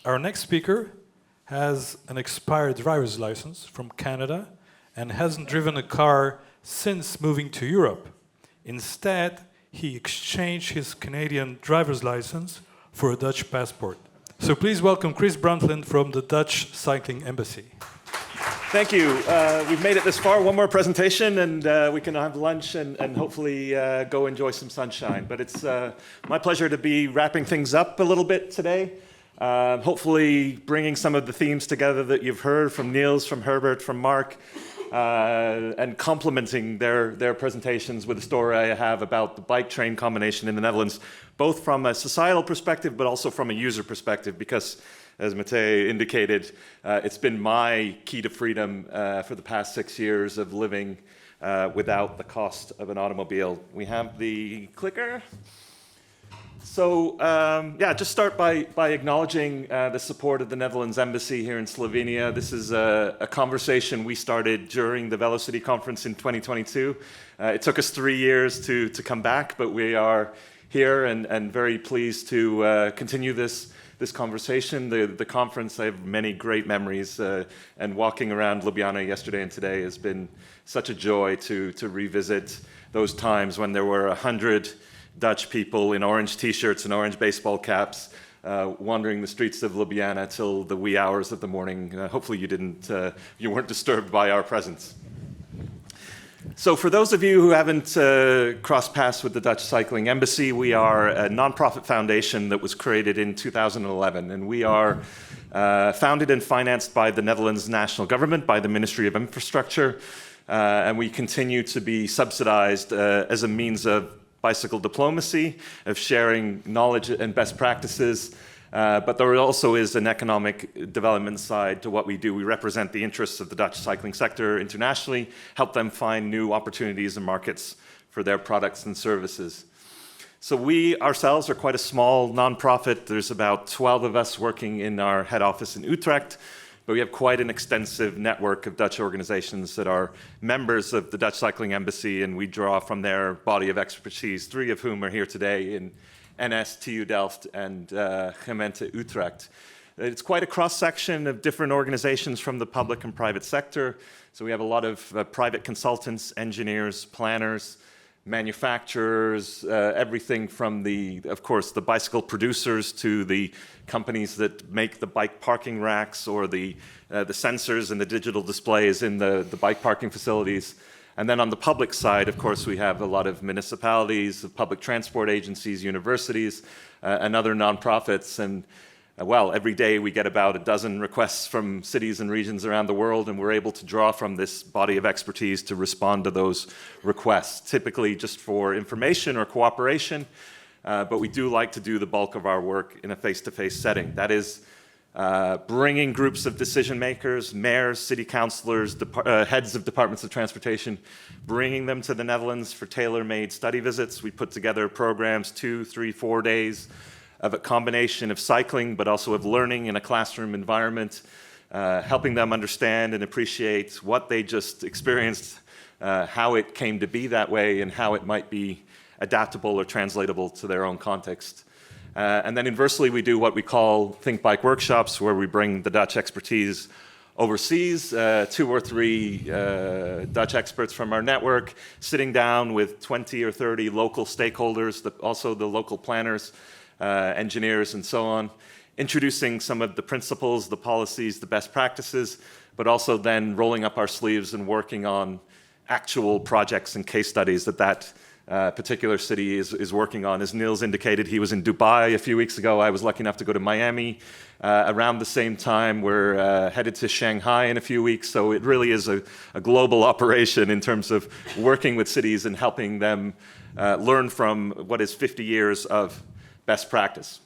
Our next speaker has an expired driver's license from Canada and hasn't driven a car since moving to Europe. Instead, he exchanged his Canadian driver's license for a Dutch passport. So please welcome Chris Bruntlett from the Dutch Cycling Embassy. Thank you. We've made it this far. One more presentation and we can have lunch and hopefully go enjoy some sunshine. But it's my pleasure to be wrapping things up a little bit today. Hopefully bringing some of the themes together that you've heard from Niels, from Herbert, from Mark, and complementing their presentations with a story I have about the bike-train combination in the Netherlands, both from a societal perspective, but also from a user perspective, because as Matej indicated, it's been my key to freedom for the past 6 years of living without the cost of an automobile. We have the clicker. So just start by acknowledging the support of the Netherlands Embassy here in Slovenia. This is a conversation we started during the Velocity conference in 2022. It took us 3 years to come back, but we are here and very pleased to continue this conversation. The conference, I have many great memories, and walking around Ljubljana yesterday and today has been such a joy to revisit those times when there were 100 Dutch people in orange t-shirts and orange baseball caps wandering the streets of Ljubljana till the wee hours of the morning. Hopefully you weren't disturbed by our presence. So for those of you who haven't crossed paths with the Dutch Cycling Embassy, we are a nonprofit foundation that was created in 2011, and we are founded and financed by the Netherlands national government, by the Ministry of Infrastructure, and we continue to be subsidized as a means of bicycle diplomacy, of sharing knowledge and best practices, but there also is an economic development side to what we do. We represent the interests of the Dutch cycling sector internationally, help them find new opportunities and markets for their products and services. So we ourselves are quite a small nonprofit. There's about 12 of us working in our head office in Utrecht, but we have quite an extensive network of Dutch organizations that are members of the Dutch Cycling Embassy, and we draw from their body of expertise, 3 of whom are here today in NS, TU Delft, and Gemeente Utrecht. It's quite a cross-section of different organizations from the public and private sector. So we have a lot of private consultants, engineers, planners, manufacturers, everything from of course, the bicycle producers to the companies that make the bike parking racks or the sensors and the digital displays in the bike parking facilities. And then on the public side, of course, we have a lot of municipalities, public transport agencies, universities, and other nonprofits. And well, every day we get about a dozen requests from cities and regions around the world, and we're able to draw from this body of expertise to respond to those requests, typically just for information or cooperation. But we do like to do the bulk of our work in a face-to-face setting. That is bringing groups of decision makers, mayors, city councillors, heads of departments of transportation, bringing them to the Netherlands for tailor-made study visits. We put together programs 2, 3, 4 days of a combination of cycling, but also of learning in a classroom environment, helping them understand and appreciate what they just experienced, how it came to be that way, and how it might be adaptable or translatable to their own context. And then inversely, we do what we call Think Bike workshops, where we bring the Dutch expertise overseas, 2 or 3 Dutch experts from our network, sitting down with 20 or 30 local stakeholders, also the local planners, engineers, and so on, introducing some of the principles, the policies, the best practices, but also then rolling up our sleeves and working on actual projects and case studies that particular city is working on. As Niels indicated, he was in Dubai a few weeks ago. I was lucky enough to go to Miami around the same time. We're headed to Shanghai in a few weeks, so it really is a global operation in terms of working with cities and helping them learn from what is 50 years of best practice.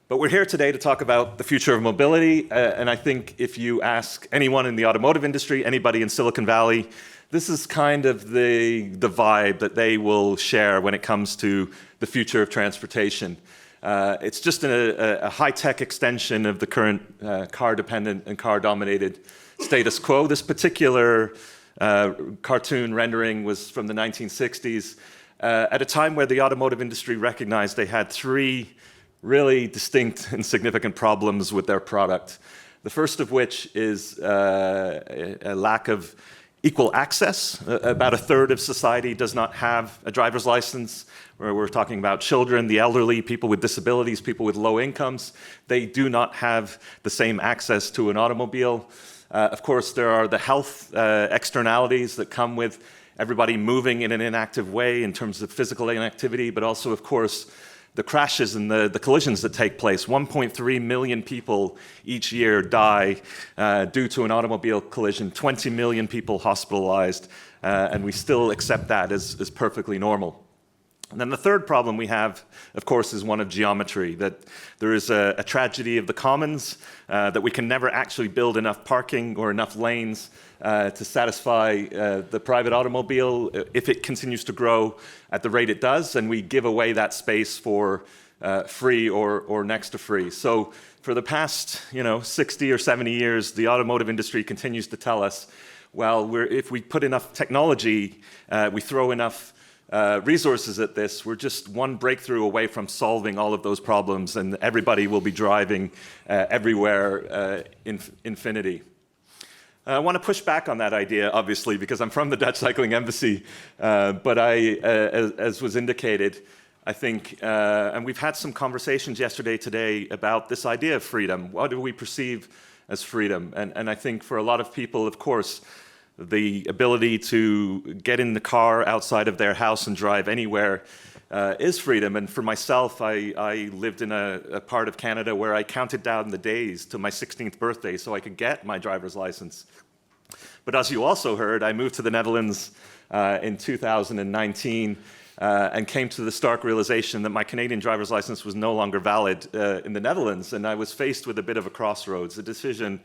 But we're here today to talk about the future of mobility, and I think if you ask anyone in the automotive industry, anybody in Silicon Valley, this is kind of the vibe that they will share when it comes to the future of transportation. It's just a high-tech extension of the current car-dependent and car-dominated status quo. This particular cartoon rendering was from the 1960s, at a time where the automotive industry recognized they had 3 really distinct and significant problems with their product. The first of which is a lack of equal access. About a third of society does not have a driver's license. Where we're talking about children, the elderly, people with disabilities, people with low incomes. They do not have the same access to an automobile. Of course, there are the health externalities that come with everybody moving in an inactive way in terms of physical inactivity, but also, of course, the crashes and the collisions that take place. 1.3 million people each year die due to an automobile collision, 20 million people hospitalized, and we still accept that as perfectly normal. And then the third problem we have, of course, is one of geometry, that there is a tragedy of the commons, that we can never actually build enough parking or enough lanes to satisfy the private automobile if it continues to grow at the rate it does, and we give away that space for free or next to free. So for the past 60 or 70 years, the automotive industry continues to tell us, well, if we put enough technology, we throw enough resources at this, we're just one breakthrough away from solving all of those problems, and everybody will be driving everywhere infinity. I want to push back on that idea, obviously, because I'm from the Dutch Cycling Embassy, but as was indicated, I think, and we've had some conversations yesterday, today, about this idea of freedom. What do we perceive as freedom? And I think for a lot of people, of course, the ability to get in the car outside of their house and drive anywhere is freedom. And for myself, I lived in a part of Canada where I counted down the days to my 16th birthday so I could get my driver's license. But as you also heard, I moved to the Netherlands in 2019 and came to the stark realization that my Canadian driver's license was no longer valid in the Netherlands. And I was faced with a bit of a crossroads, a decision.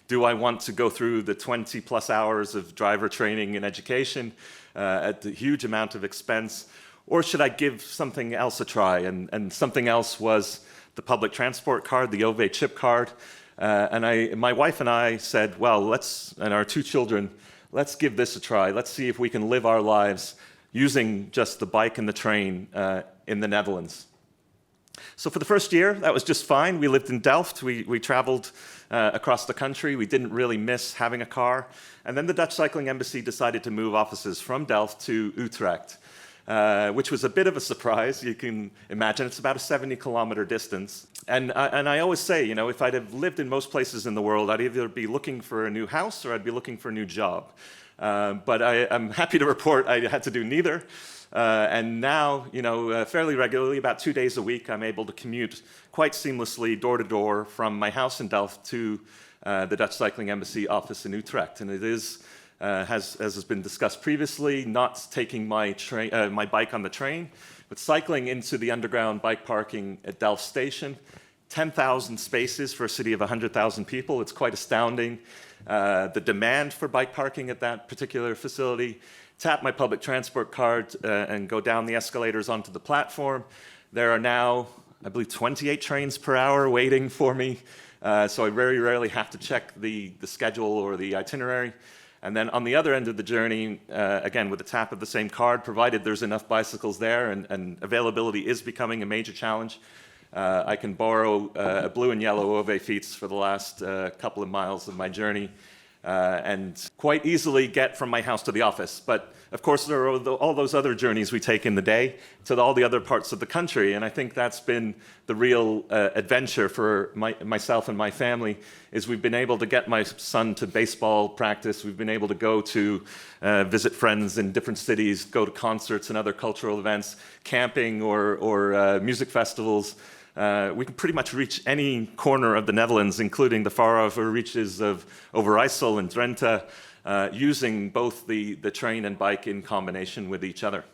Do I want to go through the 20 plus hours of driver training and education at a huge amount of expense, or should I give something else a try? And something else was the public transport card, the OV chip card. And my wife and I said, well, and our two children, let's give this a try. Let's see if we can live our lives using just the bike and the train in the Netherlands. So for the first year, that was just fine. We lived in Delft. We traveled across the country. We didn't really miss having a car. And then the Dutch Cycling Embassy decided to move offices from Delft to Utrecht, which was a bit of a surprise. You can imagine it's about a 70-kilometer distance. And I always say, if I'd have lived in most places in the world, I'd either be looking for a new house or I'd be looking for a new job. But I'm happy to report I had to do neither. And now, fairly regularly, about 2 days a week, I'm able to commute quite seamlessly door to door from my house in Delft to the Dutch Cycling Embassy office in Utrecht. And it is, as has been discussed previously, not taking my bike on the train, but cycling into the underground bike parking at Delft Station. 10,000 spaces for a city of 100,000 people. It's quite astounding. The demand for bike parking at that particular facility. Tap my public transport card and go down the escalators onto the platform. There are now, I believe, 28 trains per hour waiting for me. So I very rarely have to check the schedule or the itinerary. And then on the other end of the journey, again, with the tap of the same card, provided there's enough bicycles there, and availability is becoming a major challenge, I can borrow a blue and yellow OV Fiets for the last couple of miles of my journey. And quite easily get from my house to the office. But of course, there are all those other journeys we take in the day to all the other parts of the country. And I think that's been the real adventure for myself and my family, is we've been able to get my son to baseball practice. We've been able to go to visit friends in different cities, go to concerts and other cultural events, camping or music festivals. We can pretty much reach any corner of the Netherlands, including the far-off reaches of Overijssel and Drenthe, using both the train and bike in combination with each other.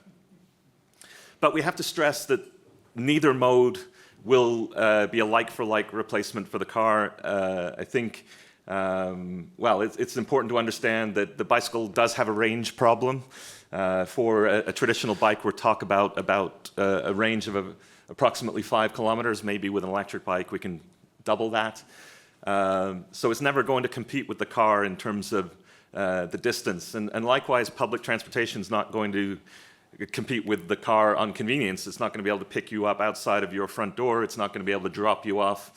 But we have to stress that neither mode will be a like-for-like replacement for the car. I think, it's important to understand that the bicycle does have a range problem. For a traditional bike, we're talking about a range of approximately 5 kilometers. Maybe with an electric bike, we can double that. So it's never going to compete with the car in terms of the distance. And likewise, public transportation is not going to compete with the car on convenience. It's not going to be able to pick you up outside of your front door. It's not going to be able to drop you off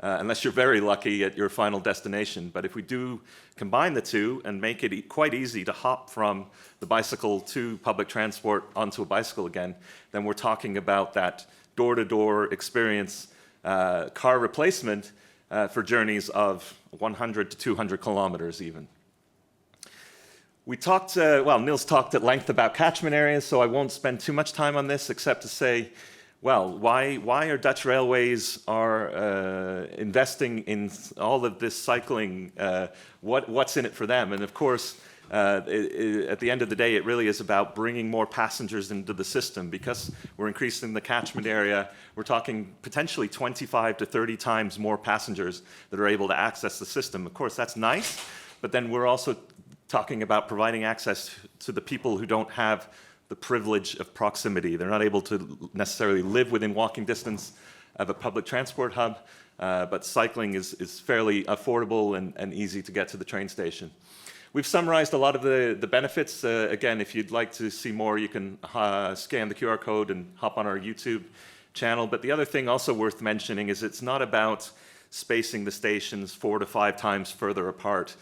unless you're very lucky at your final destination. But if we do combine the two and make it quite easy to hop from the bicycle to public transport onto a bicycle again, then we're talking about that door-to-door experience, car replacement for journeys of 100 to 200 kilometers even. We talked, Niels talked at length about catchment areas, so I won't spend too much time on this except to say, well, why are Dutch railways investing in all of this cycling? What's in it for them? And of course, at the end of the day, it really is about bringing more passengers into the system. Because we're increasing the catchment area, we're talking potentially 25 to 30 times more passengers that are able to access the system. Of course, that's nice, but then we're also talking about providing access to the people who don't have the privilege of proximity. They're not able to necessarily live within walking distance of a public transport hub, but cycling is fairly affordable and easy to get to the train station. We've summarized a lot of the benefits. Again, if you'd like to see more, you can scan the QR code and hop on our YouTube channel. But the other thing also worth mentioning is it's not about spacing the stations 4 to 5 times further apart.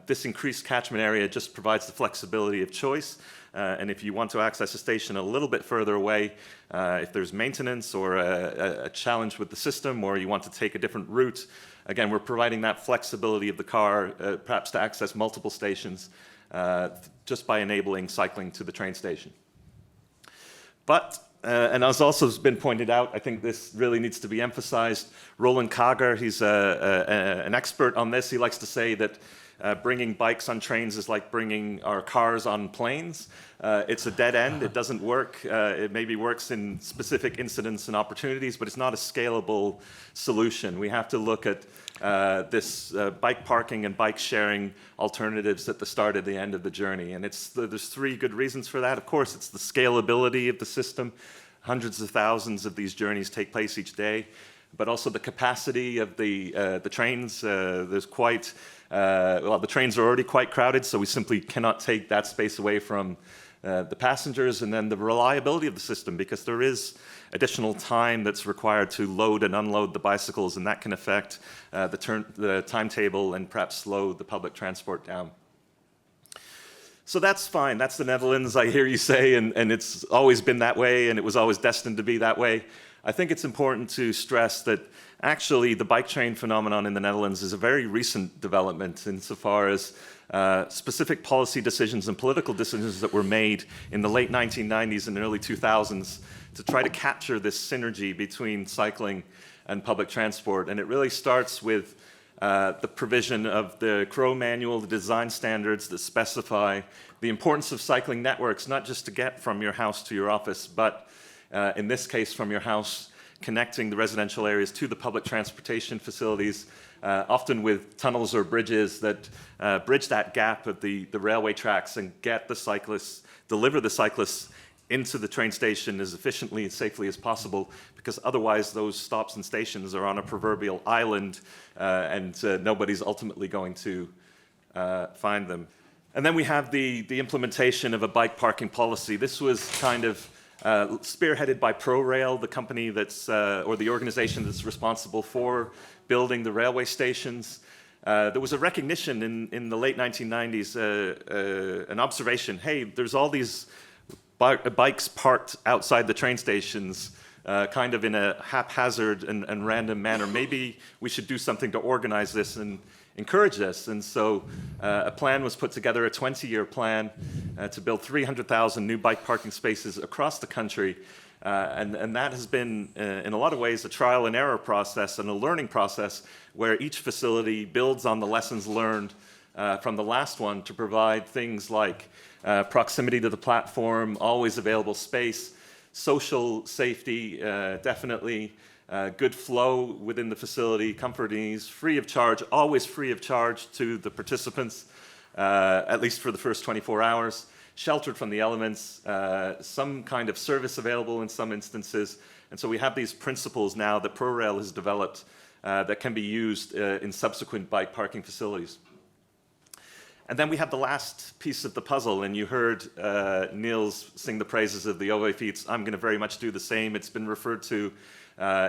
This increased catchment area just provides the flexibility of choice. And if you want to access a station a little bit further away, if there's maintenance or a challenge with the system, or you want to take a different route, again, we're providing that flexibility of the car, perhaps to access multiple stations, just by enabling cycling to the train station. But, and as also has been pointed out, I think this really needs to be emphasized. Roland Kager, he's an expert on this. He likes to say that bringing bikes on trains is like bringing our cars on planes. It's a dead end. It doesn't work. It maybe works in specific incidents and opportunities, but it's not a scalable solution. We have to look at this bike parking and bike sharing alternatives at the start and the end of the journey. And there's 3 good reasons for that. Of course, it's the scalability of the system. Hundreds of thousands of these journeys take place each day, but also the capacity of the trains. There's quite, the trains are already quite crowded, so we simply cannot take that space away from the passengers. And then the reliability of the system, because there is additional time that's required to load and unload the bicycles, and that can affect the timetable and perhaps slow the public transport down. So that's fine. That's the Netherlands, I hear you say, and it's always been that way, and it was always destined to be that way. I think it's important to stress that actually the bike train phenomenon in the Netherlands is a very recent development insofar as specific policy decisions and political decisions that were made in the late 1990s and early 2000s to try to capture this synergy between cycling and public transport. And it really starts with the provision of the Crow Manual, the design standards that specify the importance of cycling networks, not just to get from your house to your office, but in this case from your house, connecting the residential areas to the public transportation facilities, often with tunnels or bridges that bridge that gap of the railway tracks and get the cyclists, deliver the cyclists into the train station as efficiently and safely as possible, because otherwise those stops and stations are on a proverbial island and nobody's ultimately going to find them. And then we have the implementation of a bike parking policy. This was kind of spearheaded by ProRail, the company that's, or the organization that's responsible for building the railway stations. There was a recognition in the late 1990s, an observation, hey, there's all these bikes parked outside the train stations, kind of in a haphazard and random manner. Maybe we should do something to organize this and encourage this. And so a plan was put together, a 20-year plan to build 300,000 new bike parking spaces across the country. And that has been, in a lot of ways, a trial and error process and a learning process where each facility builds on the lessons learned from the last one to provide things like proximity to the platform, always available space, social safety, definitely, good flow within the facility, comfort and ease, free of charge, always free of charge to the participants, at least for the first 24 hours, sheltered from the elements, some kind of service available in some instances. And so we have these principles now that ProRail has developed that can be used in subsequent bike parking facilities. And then we have the last piece of the puzzle, and you heard Niels sing the praises of the OV-fiets. I'm going to very much do the same. It's been referred to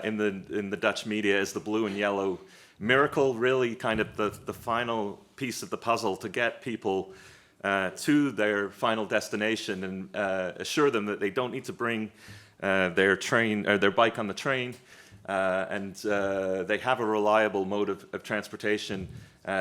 in the Dutch media as the blue and yellow miracle, really kind of the final piece of the puzzle to get people to their final destination and assure them that they don't need to bring their bike on the train, and they have a reliable mode of transportation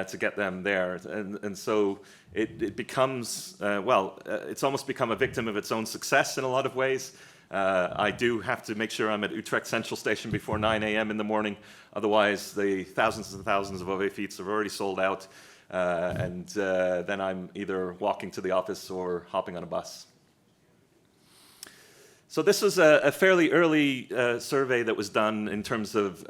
to get them there. And so it becomes, it's almost become a victim of its own success in a lot of ways. I do have to make sure I'm at Utrecht Central Station before 9 a.m. in the morning. Otherwise, the thousands and thousands of OV-fiets have already sold out. And then I'm either walking to the office or hopping on a bus. So this was a fairly early survey that was done in terms of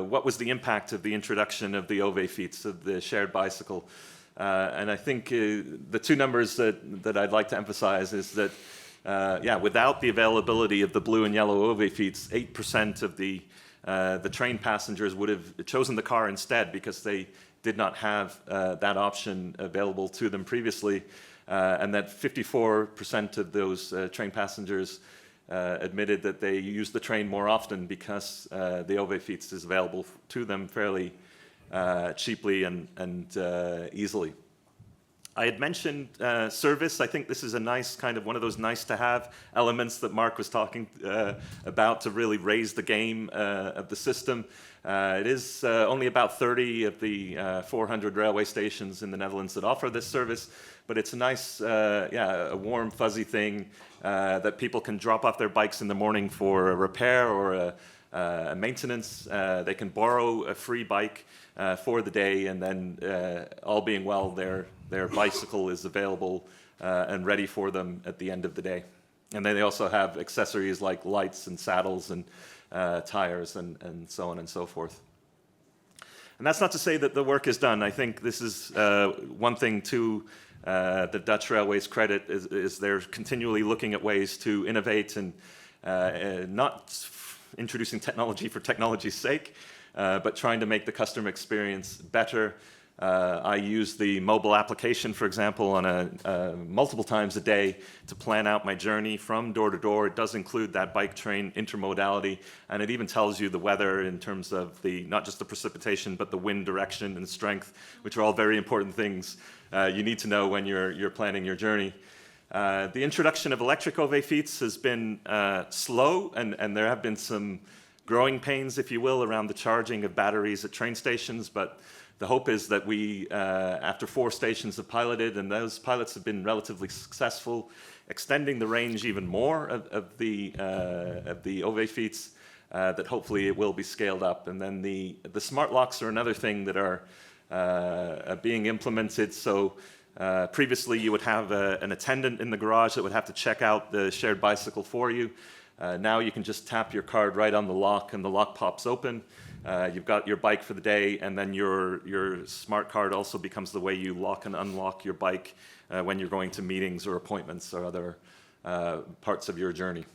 what was the impact of the introduction of the OV-fiets, of the shared bicycle. And I think the two numbers that I'd like to emphasize is that, without the availability of the blue and yellow OV-fiets, 8% of the train passengers would have chosen the car instead because they did not have that option available to them previously, and that 54% of those train passengers admitted that they use the train more often because the OV-fiets is available to them fairly cheaply and easily. I had mentioned service. I think this is a nice kind of one of those nice to have elements that Mark was talking about to really raise the game of the system. It is only about 30 of the 400 railway stations in the Netherlands that offer this service, but it's a nice, a warm, fuzzy thing that people can drop off their bikes in the morning for a repair or a maintenance. They can borrow a free bike for the day, and then all being well, their bicycle is available and ready for them at the end of the day. And then they also have accessories like lights and saddles and tires and so on and so forth. And that's not to say that the work is done. I think this is one thing to the Dutch Railways' credit is they're continually looking at ways to innovate and not introducing technology for technology's sake, but trying to make the customer experience better. I use the mobile application, for example, on multiple times a day to plan out my journey from door to door. It does include that bike train intermodality, and it even tells you the weather in terms of not just the precipitation, but the wind direction and strength, which are all very important things you need to know when you're planning your journey. The introduction of electric OV-fiets has been slow, and there have been some growing pains, if you will, around the charging of batteries at train stations, but the hope is that we, after 4 stations have piloted, and those pilots have been relatively successful, extending the range even more of the OV-fiets, that hopefully it will be scaled up. And then the smart locks are another thing that are being implemented. So previously you would have an attendant in the garage that would have to check out the shared bicycle for you. Now you can just tap your card right on the lock and the lock pops open. You've got your bike for the day, and then your smart card also becomes the way you lock and unlock your bike when you're going to meetings or appointments or other parts of your journey.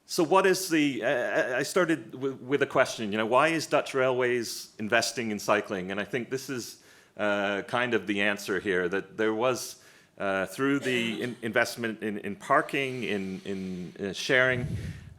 So what is I started with a question, why is Dutch Railways investing in cycling? And I think this is kind of the answer here, that there was, through the investment in parking, in sharing,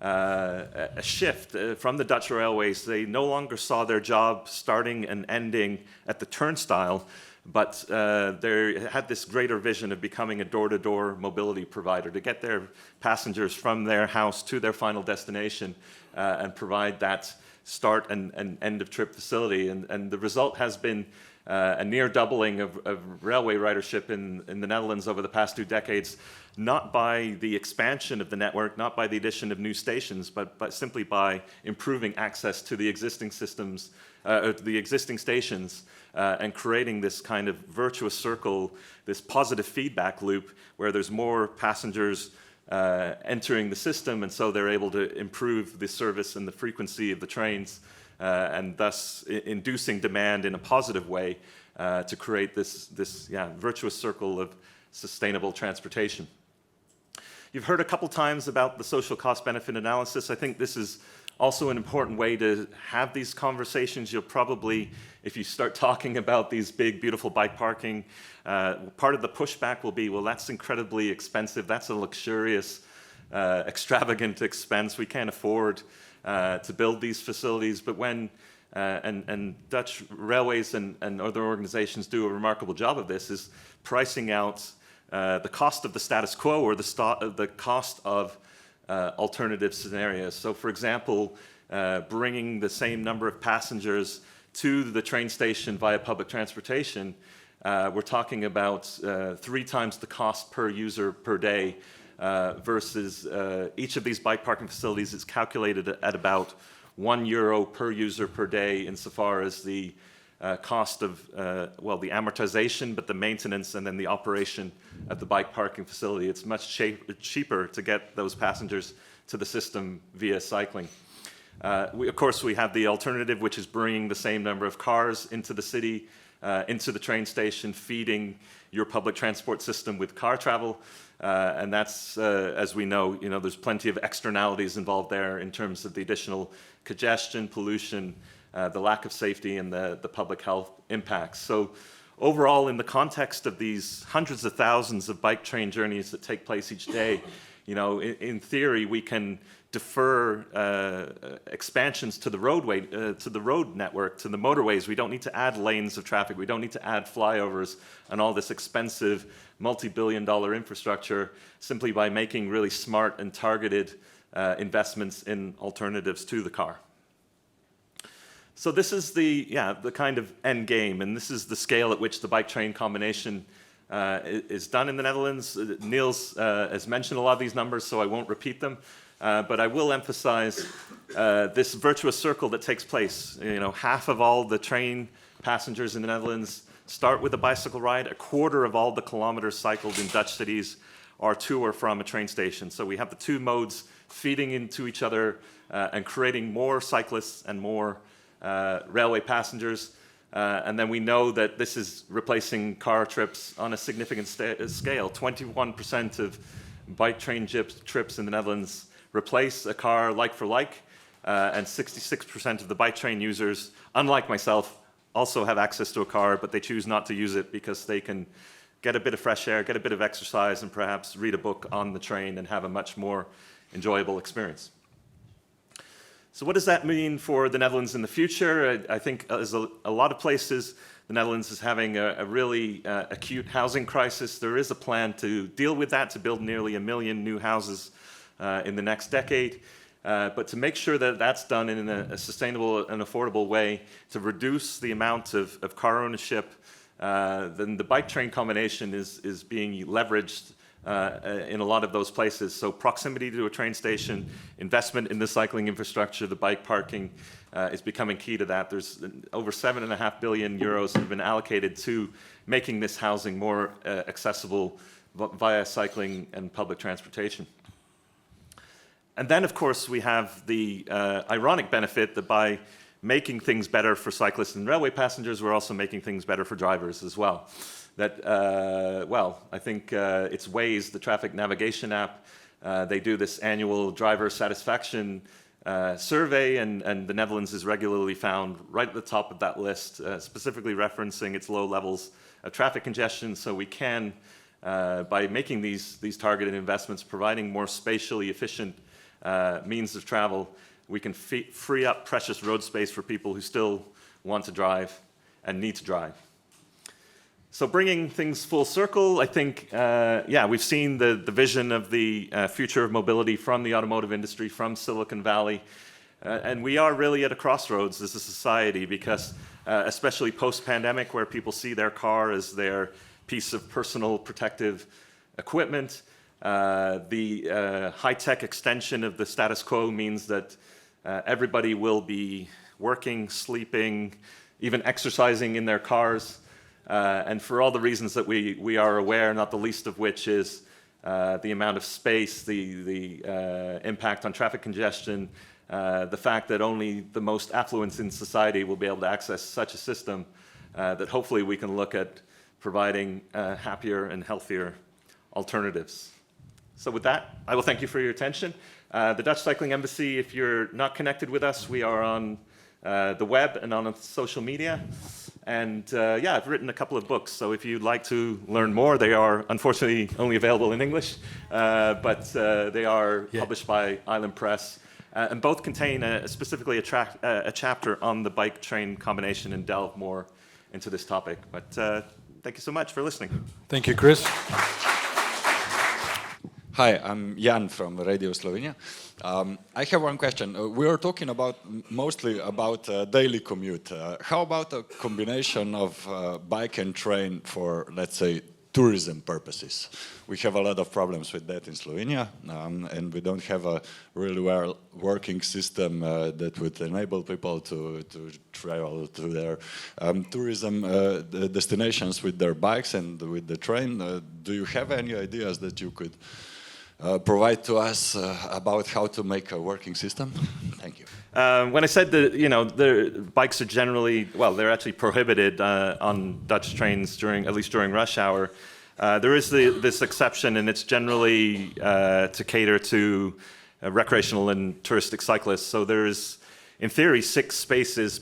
a shift from the Dutch Railways. They no longer saw their job starting and ending at the turnstile, but they had this greater vision of becoming a door-to-door mobility provider to get their passengers from their house to their final destination and provide that start and end of trip facility. And the result has been a near doubling of railway ridership in the Netherlands over the past 2 decades, not by the expansion of the network, not by the addition of new stations, but simply by improving access to the existing systems, the existing stations, and creating this kind of virtuous circle, this positive feedback loop where there's more passengers entering the system, and so they're able to improve the service and the frequency of the trains, and thus inducing demand in a positive way to create this virtuous circle of sustainable transportation. You've heard a couple times about the social cost benefit analysis. I think this is Also an important way to have these conversations. You'll probably, if you start talking about these big, beautiful bike parking, part of the pushback will be, well, that's incredibly expensive. That's a luxurious, extravagant expense. We can't afford to build these facilities. But when, and Dutch railways and other organizations do a remarkable job of this, is pricing out the cost of the status quo, or the cost of alternative scenarios. So for example, bringing the same number of passengers to the train station via public transportation, we're talking about 3 times the cost per user per day, versus each of these bike parking facilities is calculated at about €1 per user per day, insofar as the cost of, well, the amortization, but the maintenance and then the operation of the bike parking facility. It's much cheaper to get those passengers to the system via cycling. Of course, we have the alternative, which is bringing the same number of cars into the city, into the train station, feeding your public transport system with car travel. And that's, as we know, there's plenty of externalities involved there in terms of the additional congestion, pollution, the lack of safety, and the public health impacts. So overall, in the context of these hundreds of thousands of bike train journeys that take place each day, in theory, we can defer expansions to the roadway, to the road network, to the motorways. We don't need to add lanes of traffic. We don't need to add flyovers and all this expensive multi-billion-dollar infrastructure, simply by making really smart and targeted investments in alternatives to the car. So this is the kind of end game, and this is the scale at which the bike-train combination is done in the Netherlands. Niels has mentioned a lot of these numbers, so I won't repeat them, but I will emphasize this virtuous circle that takes place. Half of all the train passengers in the Netherlands start with a bicycle ride. A quarter of all the kilometers cycled in Dutch cities are to or from a train station. So we have the two modes feeding into each other and creating more cyclists and more railway passengers, and then we know that this is replacing car trips on a significant scale. 21% of bike train trips in the Netherlands replace a car like for like, and 66% of the bike train users, unlike myself, also have access to a car, but they choose not to use it because they can get a bit of fresh air, get a bit of exercise, and perhaps read a book on the train and have a much more enjoyable experience. So what does that mean for the Netherlands in the future? I think, as a lot of places, the Netherlands is having a really acute housing crisis. There is a plan to deal with that, to build nearly 1 million new houses in the next decade. But to make sure that that's done in a sustainable and affordable way, to reduce the amount of car ownership, then the bike-train combination is being leveraged in a lot of those places. So proximity to a train station, investment in the cycling infrastructure, the bike parking is becoming key to that. There's over €7.5 billion have been allocated to making this housing more accessible via cycling and public transportation. And then, of course, we have the ironic benefit that by making things better for cyclists and railway passengers, we're also making things better for drivers as well. That, well, I think it's Waze, the traffic navigation app. They do this annual driver satisfaction survey, and the Netherlands is regularly found right at the top of that list, specifically referencing its low levels of traffic congestion. So we can, by making these targeted investments, providing more spatially efficient means of travel, we can free up precious road space for people who still want to drive and need to drive. So bringing things full circle, I think, we've seen the vision of the future of mobility from the automotive industry, from Silicon Valley, and we are really at a crossroads as a society because, especially post-pandemic, where people see their car as their piece of personal protective equipment, the high-tech extension of the status quo means that everybody will be working, sleeping, even exercising in their cars. And for all the reasons that we are aware, not the least of which is the amount of space, the impact on traffic congestion, the fact that only the most affluent in society will be able to access such a system, that hopefully we can look at providing happier and healthier alternatives. So with that, I will thank you for your attention. The Dutch Cycling Embassy, if you're not connected with us, we are on the web and on social media. And yeah, I've written a couple of books, so if you'd like to learn more, they are unfortunately only available in English, but they are published by Island Press. And both contain specifically a chapter on the bike-train combination and delve more into this topic. But thank you so much for listening. Thank you, Chris. Hi, I'm Jan from Radio Slovenia. I have one question. We are talking mostly about daily commute. How about a combination of bike and train for, let's say, tourism purposes? We have a lot of problems with that in Slovenia, and we don't have a really well working system that would enable people to travel to their tourism destinations with their bikes and with the train. Do you have any ideas that you could provide to us about how to make a working system? Thank you. When I said that, the bikes are generally, well, they're actually prohibited on Dutch trains at least during rush hour. There is this exception, and it's generally to cater to recreational and touristic cyclists. So there's, in theory, 6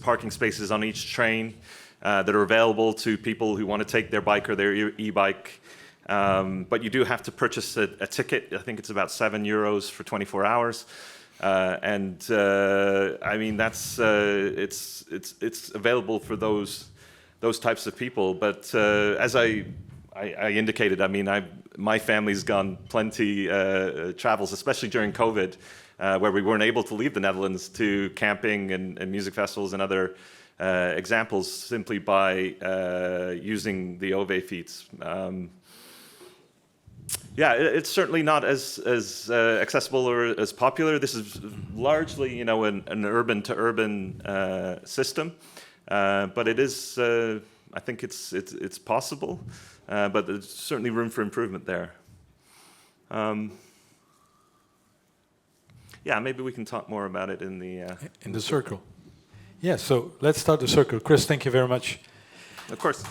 parking spaces on each train that are available to people who want to take their bike or their e-bike. But you do have to purchase a ticket. I think it's about €7 for 24 hours, and I mean that's it's available for those types of people. But as I indicated, I mean my family's gone plenty travels, especially during COVID, where we weren't able to leave the Netherlands to camping and music festivals and other examples simply by using the OV fiets. Yeah, it's certainly not as accessible or as popular. This is largely, an urban-to-urban system, but it is. I think it's possible, but there's certainly room for improvement there. Yeah, maybe we can talk more about it in the circle. Yeah, so let's start the circle. Chris, thank you very much. Of course.